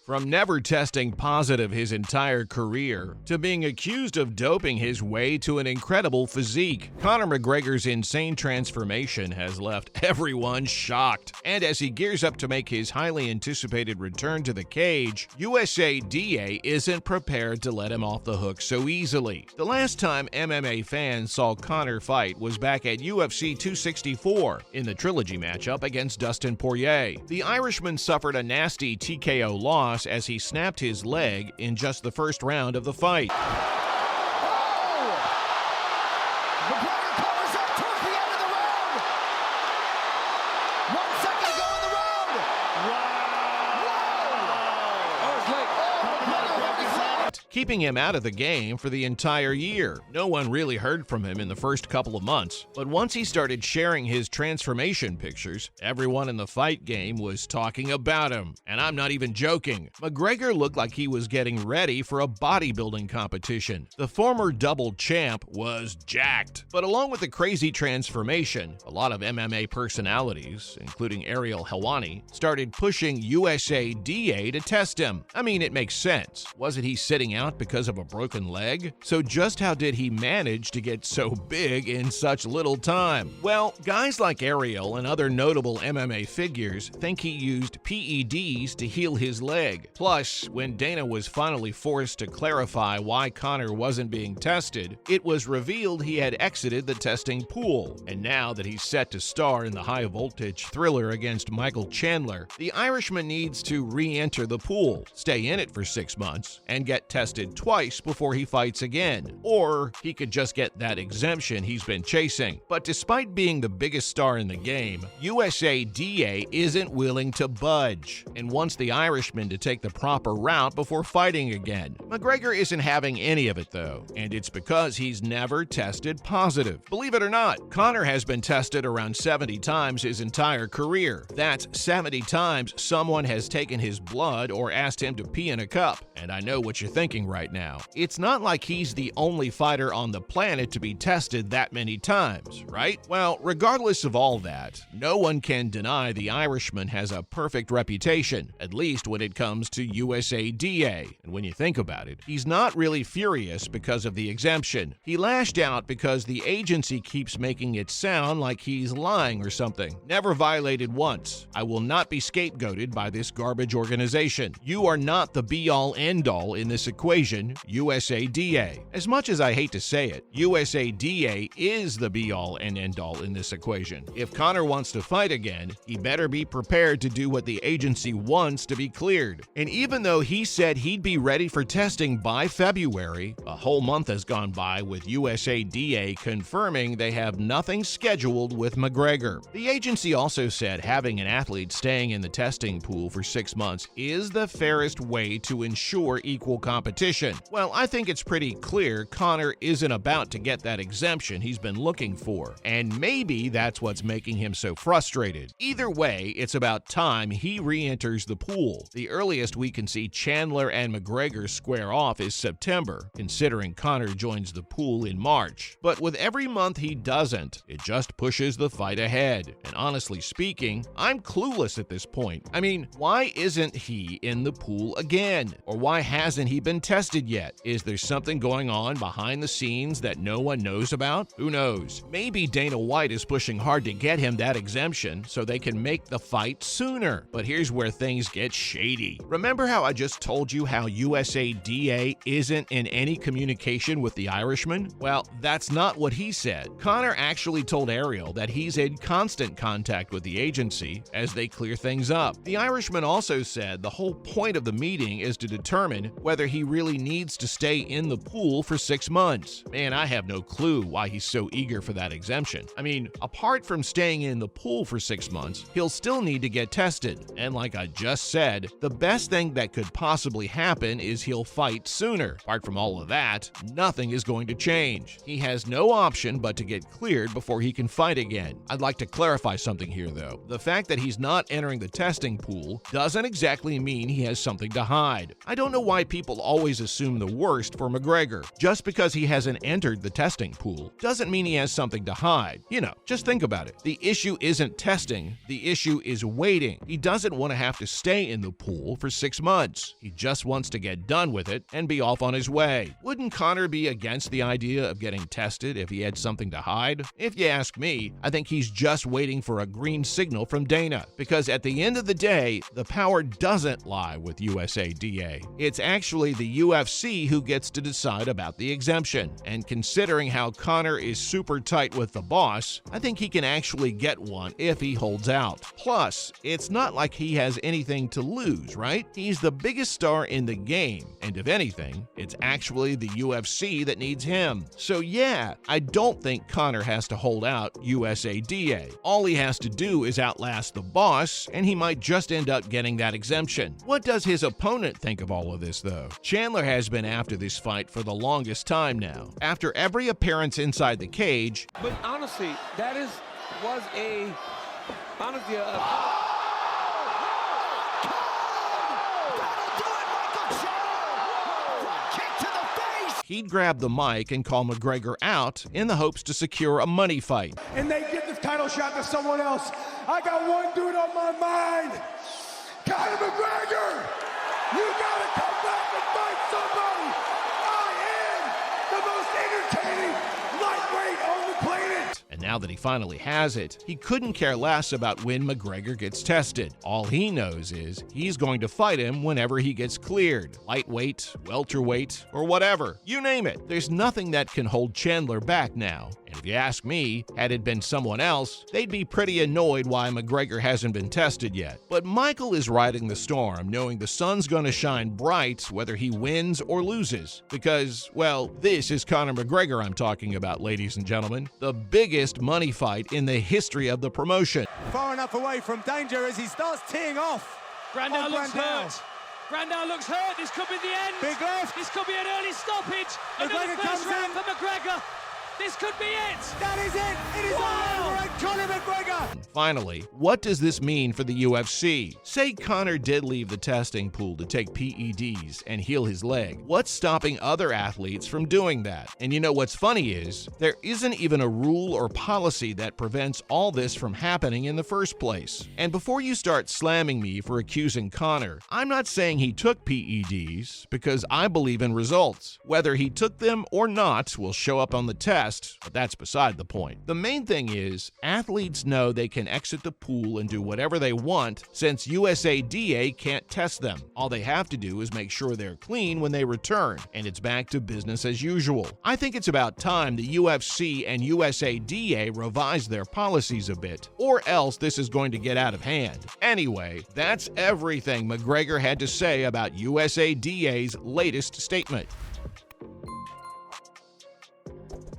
From never testing positive his entire career to being accused of doping his way to an incredible physique, Conor McGregor's insane transformation has left everyone shocked. And as he gears up to make his highly anticipated return to the cage, USADA isn't prepared to let him off the hook so easily. The last time MMA fans saw Conor fight was back at UFC 264 in the trilogy matchup against Dustin Poirier. The Irishman suffered a nasty TKO loss as he snapped his leg in just the first round of the fight. McGregor covers up towards the end of the round. 1 second to go in the round. Keeping him out of the game for the entire year. No one really heard from him in the first couple of months, but once he started sharing his transformation pictures, everyone in the fight game was talking about him. And I'm not even joking. McGregor looked like he was getting ready for a bodybuilding competition. The former double champ was jacked. But along with the crazy transformation, a lot of MMA personalities, including Ariel Helwani, started pushing USADA to test him. I mean, it makes sense. Wasn't he sitting out because of a broken leg? So just how did he manage to get so big in such little time? Well, guys like Ariel and other notable MMA figures think he used PEDs to heal his leg. Plus, when Dana was finally forced to clarify why Conor wasn't being tested, it was revealed he had exited the testing pool. And now that he's set to star in the high-voltage thriller against Michael Chandler, the Irishman needs to re-enter the pool, stay in it for 6 months, and get tested twice before he fights again. Or he could just get that exemption he's been chasing. But despite being the biggest star in the game, USADA isn't willing to budge and wants the Irishman to take the proper route before fighting again. McGregor isn't having any of it though, and it's because he's never tested positive. Believe it or not, Conor has been tested around 70 times his entire career. That's 70 times someone has taken his blood or asked him to pee in a cup. And I know what you're thinking right now. It's not like he's the only fighter on the planet to be tested that many times, right? Well, regardless of all that, no one can deny the Irishman has a perfect reputation, at least when it comes to USADA. And when you think about it, he's not really furious because of the exemption. He lashed out because the agency keeps making it sound like he's lying or something. Never violated once. I will not be scapegoated by this garbage organization. You are not the be-all end-all in this equation, USADA. As much as I hate to say it, USADA is the be-all and end-all in this equation. If Conor wants to fight again, he better be prepared to do what the agency wants to be cleared. And even though he said he'd be ready for testing by February, a whole month has gone by with USADA confirming they have nothing scheduled with McGregor. The agency also said having an athlete staying in the testing pool for 6 months is the fairest way to ensure equal competition. Well, I think it's pretty clear Conor isn't about to get that exemption he's been looking for, and maybe that's what's making him so frustrated. Either way, it's about time he re-enters the pool. The earliest we can see Chandler and McGregor square off is September, considering Conor joins the pool in March. But with every month he doesn't, it just pushes the fight ahead. And honestly speaking, I'm clueless at this point. I mean, why isn't he in the pool again? Or why hasn't he been tested yet? Is there something going on behind the scenes that no one knows about? Who knows? Maybe Dana White is pushing hard to get him that exemption so they can make the fight sooner. But here's where things get shady. Remember how I just told you how USADA isn't in any communication with the Irishman? Well, that's not what he said. Conor actually told Ariel that he's in constant contact with the agency as they clear things up. The Irishman also said the whole point of the meeting is to determine whether he really needs to stay in the pool for 6 months. Man, I have no clue why he's so eager for that exemption. I mean, apart from staying in the pool for 6 months, he'll still need to get tested. And like I just said, the best thing that could possibly happen is he'll fight sooner. Apart from all of that, nothing is going to change. He has no option but to get cleared before he can fight again. I'd like to clarify something here though. The fact that he's not entering the testing pool doesn't exactly mean he has something to hide. I don't know why people always always assume the worst for McGregor. Just because he hasn't entered the testing pool doesn't mean he has something to hide. Just think about it. The issue isn't testing, the issue is waiting. He doesn't want to have to stay in the pool for 6 months. He just wants to get done with it and be off on his way. Wouldn't Conor be against the idea of getting tested if he had something to hide? If you ask me, I think he's just waiting for a green signal from Dana, because at the end of the day, the power doesn't lie with USADA. It's actually the UFC who gets to decide about the exemption. And considering how Conor is super tight with the boss, I think he can actually get one if he holds out. Plus, it's not like he has anything to lose, right? He's the biggest star in the game, and if anything, it's actually the UFC that needs him. So yeah, I don't think Conor has to hold out USADA. All he has to do is outlast the boss, and he might just end up getting that exemption. What does his opponent think of all of this, though? Chandler has been after this fight for the longest time now. After every appearance inside the cage, but honestly, he'd grab the mic and call McGregor out in the hopes to secure a money fight. And they give this title shot to someone else. I got one dude on my mind. Conor McGregor, you gotta come back and fight somebody. I am the most entertaining lightweight on the planet. And now that he finally has it, he couldn't care less about when McGregor gets tested. All he knows is he's going to fight him whenever he gets cleared. Lightweight, welterweight, or whatever. You name it. There's nothing that can hold Chandler back now. And if you ask me, had it been someone else, they'd be pretty annoyed why McGregor hasn't been tested yet. But Michael is riding the storm, knowing the sun's gonna shine bright whether he wins or loses. Because, well, this is Conor McGregor I'm talking about, ladies and gentlemen. The biggest money fight in the history of the promotion. Far enough away from danger as he starts teeing off. Grandal looks hurt. Grandal looks hurt. This could be the end. Big left. This could be an early stoppage. McGregor Another comes first round in. for McGregor. This could be it. That is it. It is all over and Conor McGregor. Finally, what does this mean for the UFC? Say Conor did leave the testing pool to take PEDs and heal his leg. What's stopping other athletes from doing that? And you know what's funny is, there isn't even a rule or policy that prevents all this from happening in the first place. And before you start slamming me for accusing Conor, I'm not saying he took PEDs, because I believe in results. Whether he took them or not will show up on the test, but that's beside the point. The main thing is, athletes know they can exit the pool and do whatever they want since USADA can't test them. All they have to do is make sure they're clean when they return, and it's back to business as usual. I think it's about time the UFC and USADA revise their policies a bit, or else this is going to get out of hand. Anyway, that's everything McGregor had to say about USADA's latest statement.